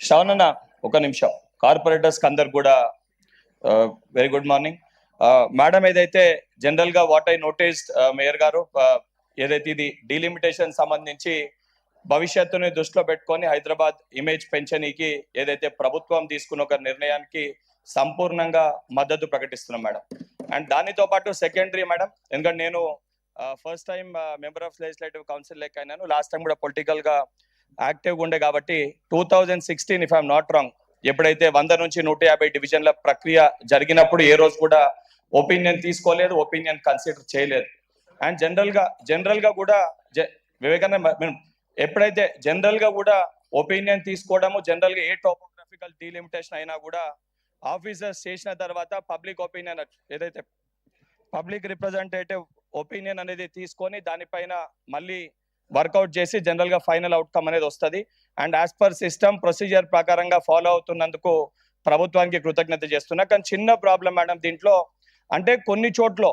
శ్రవణన్న ఒక నిమిషం. కార్పొరేటర్స్ అందరు కూడా వెరీ గుడ్ మార్నింగ్. మేడం, ఏదైతే జనరల్ గా వాట్ ఐ నోటీస్డ్ మేయర్ గారు, ఏదైతే ఇది డీలిమిటేషన్ సంబంధించి భవిష్యత్తుని దృష్టిలో పెట్టుకొని హైదరాబాద్ ఇమేజ్ పెంచనీకి ఏదైతే ప్రభుత్వం తీసుకున్న ఒక నిర్ణయానికి సంపూర్ణంగా మద్దతు ప్రకటిస్తున్నాం మేడం. అండ్ దానితో పాటు సెకండరీ మేడం, ఎందుకంటే నేను first time member of legislative council లెక్క అయినాను. లాస్ట్ టైం కూడా పొలిటికల్ గా యాక్టివ్గా ఉండే కాబట్టి 2016 ఇఫ్ ఐఎమ్ నాట్ రాంగ్, ఎప్పుడైతే 100 నుంచి 150 డివిజన్ల ప్రక్రియ జరిగినప్పుడు ఏ రోజు కూడా ఒపీనియన్ తీసుకోలేదు, ఒపీనియన్ కన్సిడర్ చేయలేదు. అండ్ జనరల్ గా కూడా వివేకానంద ఎప్పుడైతే జనరల్ గా కూడా ఒపీనియన్ తీసుకోవడము, జనరల్ గా ఏ టోపోగ్రఫికల్ డీలిమిటేషన్ అయినా కూడా ఆఫీసర్స్ చేసిన తర్వాత పబ్లిక్ ఒపీనియన్, ఏదైతే పబ్లిక్ రిప్రజెంటేటివ్ ఒపీనియన్ అనేది తీసుకొని దానిపైన మళ్ళీ వర్కౌట్ చేసి జనరల్ గా ఫైనల్ అవుట్కమ్ అనేది వస్తుంది. And as per system procedure ప్రకారంగా ఫాలో అవుతున్నందుకు ప్రభుత్వానికి కృతజ్ఞత చేస్తున్నా. కానీ చిన్న ప్రాబ్లం మేడం దీంట్లో, అంటే కొన్ని చోట్ల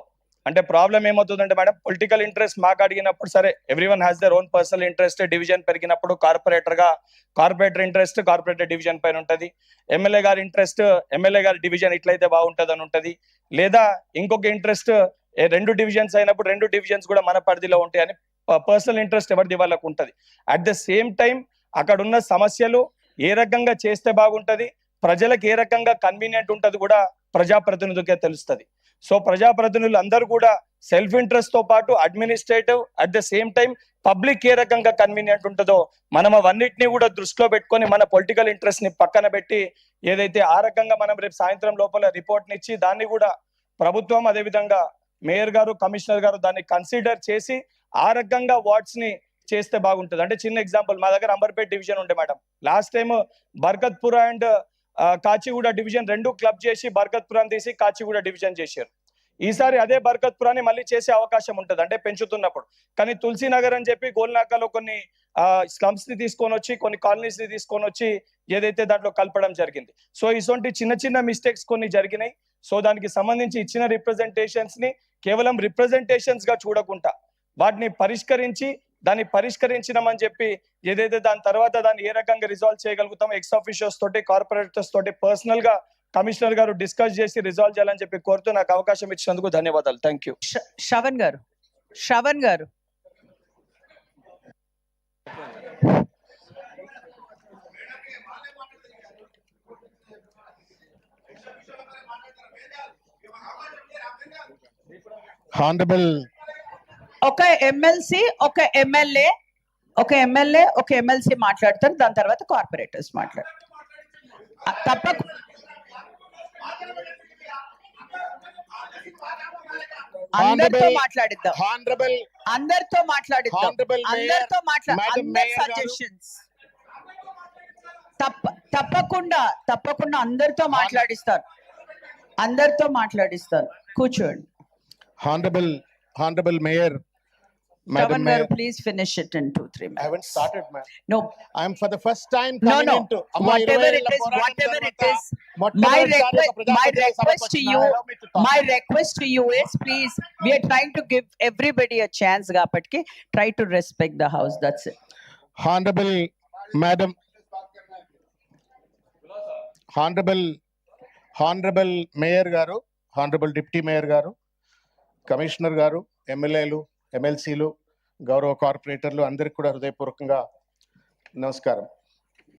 అంటే ప్రాబ్లం ఏమవుతుందంటే మేడం, పొలిటికల్ ఇంట్రెస్ట్ మాకు అడిగినప్పుడు సరే, everyone has their own personal interest. Division పెరిగినప్పుడు కార్పొరేటర్ ఇంట్రెస్ట్ కార్పొరేటర్ డివిజన్ పైన ఉంటుంది, ఎమ్మెల్యే గారి ఇంట్రెస్ట్ ఎమ్మెల్యే గారి డివిజన్ ఇట్లయితే బాగుంటుంది అని ఉంటుంది, లేదా ఇంకొక ఇంట్రెస్ట్ 2 డివిజన్స్ అయినప్పుడు 2 డివిజన్స్ కూడా మన పరిధిలో ఉంటాయని పర్సనల్ ఇంట్రెస్ట్ ఎవరిది వాళ్ళకు ఉంటుంది. అట్ ద సేమ్ టైం అక్కడ ఉన్న సమస్యలు ఏ రకంగా చేస్తే బాగుంటది, ప్రజలకు ఏ రకంగా కన్వీనియంట్ ఉంటుంది కూడా ప్రజాప్రతినిధులకే తెలుస్తుంది. సో ప్రజాప్రతినిధులు అందరూ కూడా సెల్ఫ్ ఇంట్రెస్ట్ తో పాటు administrative, at the same time public ఏ రకంగా కన్వీనియంట్ ఉంటుందో మనం అవన్నిటిని కూడా దృష్టిలో పెట్టుకొని మన పొలిటికల్ ఇంట్రెస్ట్ ని పక్కన పెట్టి ఏదైతే ఆ రకంగా మనం రేపు సాయంత్రం లోపల రిపోర్ట్ నిచ్చి దాన్ని కూడా ప్రభుత్వం, అదేవిధంగా మేయర్ గారు, కమిషనర్ గారు దాన్ని కన్సిడర్ చేసి ఆ రకంగా వార్డ్స్ ని చేస్తే బాగుంటుంది. అంటే చిన్న ఎగ్జాంపుల్, మా దగ్గర అంబర్పేట్ డివిజన్ ఉండే madam, last time Barkatpura and Kachiguda division 2 club చేసి బర్కత్పురాన్ని తీసి కాచిగూడ డివిజన్ చేశారు. ఈసారి అదే బర్కత్పురాన్ని మళ్ళీ చేసే అవకాశం ఉంటుంది, అంటే పెంచుతున్నప్పుడు. కానీ తులసీనగర్ అని చెప్పి గోల్నాకాలో కొన్ని స్లమ్స్ ని తీసుకొని వచ్చి, కొన్ని కాలనీస్ ని తీసుకొని వచ్చి ఏదైతే దాంట్లో కలపడం జరిగింది. సో ఇటువంటి చిన్న చిన్న మిస్టేక్స్ కొన్ని జరిగినాయి. సో దానికి సంబంధించి ఇచ్చిన రిప్రజెంటేషన్స్ ని కేవలం రిప్రజెంటేషన్స్ గా చూడకుండా వాటిని దాన్ని పరిష్కరించినామని చెప్పి ఏదైతే దాని తర్వాత దాన్ని ఏ రకంగా రిజాల్వ్ చేయగలుగుతామో ఎక్స్ ఆఫీషియల్స్ తోటి, కార్పొరేటర్స్ తోటి పర్సనల్ గా కమిషనర్ గారు డిస్కస్ చేసి రిజాల్వ్ చేయాలని చెప్పి కోరుతూ నాకు అవకాశం ఇచ్చినందుకు ధన్యవాదాలు. Thank you. శ్రవణ్ గారు హానరబుల్ ఒక ఎమ్మెల్సీ ఒక ఎమ్మెల్సీ మాట్లాడతారు, దాని తర్వాత కార్పొరేటర్స్ మాట్లాడతారు. అందరితో మాట్లాడిద్దాం, తప్పకుండా అందరితో మాట్లాడిస్తాను. కూర్చోండి. Honorable Mayor, Madam Mayor, please finish it in 2-3 minutes. I haven't started, ma'am. No, I am for the first time coming into whatever it is. My request to you is, please, we are trying to give everybody a chance. Gapatki, try to respect the house. That's it. Honorable Madam, Honorable Mayor garu, Honorable Deputy Mayor garu, commissioner గారు, ఎమ్మెల్యేలు, ఎమ్మెల్సీలు, గౌరవ కార్పొరేటర్లు అందరికీ కూడా హృదయపూర్వకంగా నమస్కారం.